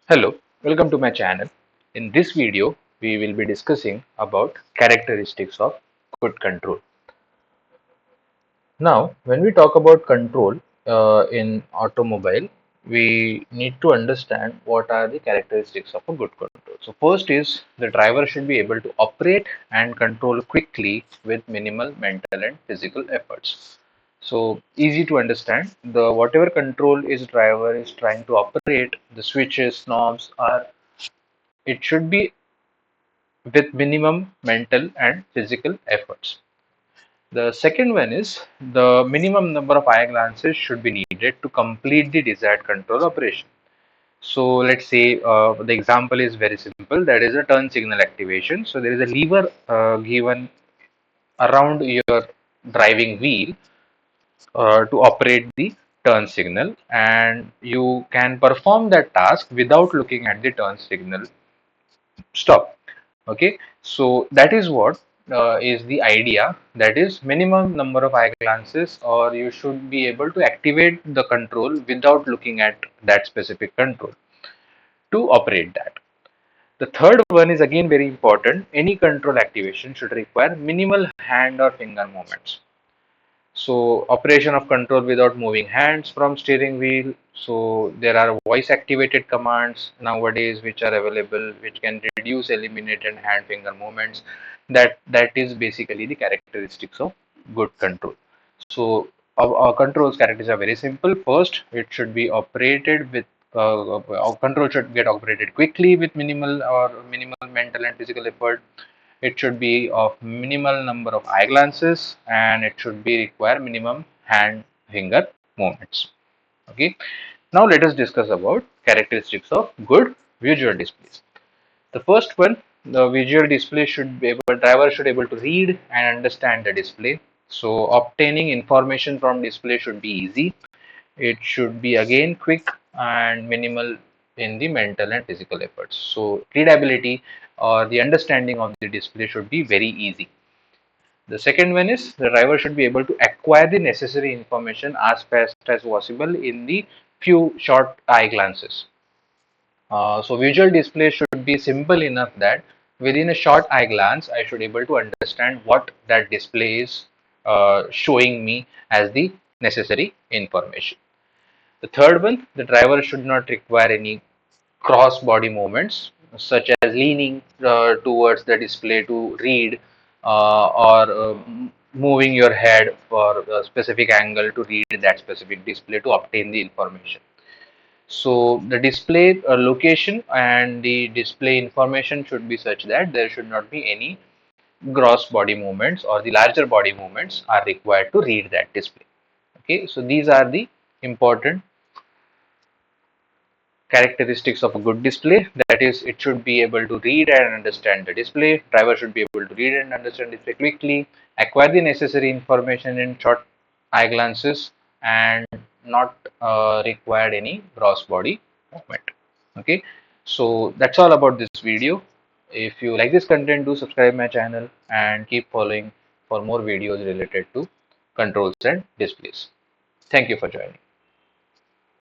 Hello, welcome to my channel. In this video, we will be discussing about characteristics of good control. Now, when we talk about control in automobile, we need to understand what are the characteristics of a good control. So first is the driver should be able to operate and control quickly with minimal mental and physical efforts. So easy to understand. The whatever control is driver is trying to operate, the switches, knobs are it should be with minimum mental and physical efforts. The second one is the minimum number of eye glances should be needed to complete the desired control operation. So let's say the example is very simple. That is a turn signal activation. So there is a lever given around your driving wheel to operate the turn signal, and you can perform that task without looking at the turn signal stop. Okay, so that is what is the idea, that is minimum number of eye glances, or you should be able to activate the control without looking at that specific control to operate that. The third one is again very important. Any control activation should require minimal hand or finger movements. So operation of control without moving hands from steering wheel. So there are voice activated commands nowadays which are available, which can reduce, eliminate and hand finger movements. That is basically the characteristics of good control. So our controls characteristics are very simple. First, it should be operated with our control should get operated quickly with minimal mental and physical effort. It should be of minimal number of eye glances, and it should be require minimum hand finger movements. Okay. Now let us discuss about characteristics of good visual displays. The first one, the visual display should be able, driver should able to read and understand the display. So obtaining information from display should be easy. It should be again quick and minimal in the mental and physical efforts. So readability or the understanding of the display should be very easy. The second one is the driver should be able to acquire the necessary information as fast as possible in the few short eye glances. So visual display should be simple enough that within a short eye glance, I should able to understand what that display is showing me as the necessary information. The third one, the driver should not require any cross body movements such as leaning towards the display to read or moving your head for a specific angle to read that specific display to obtain the information. So the display location and the display information should be such that there should not be any gross body movements, or the larger body movements are required to read that display. Okay, so these are the important characteristics of a good display. That is, it should be able to read and understand the display. Driver should be able to read and understand display quickly, acquire the necessary information in short eye glances, and not required any gross body movement. Okay, so that's all about this video. If you like this content, do subscribe my channel and keep following for more videos related to controls and displays. Thank you for joining.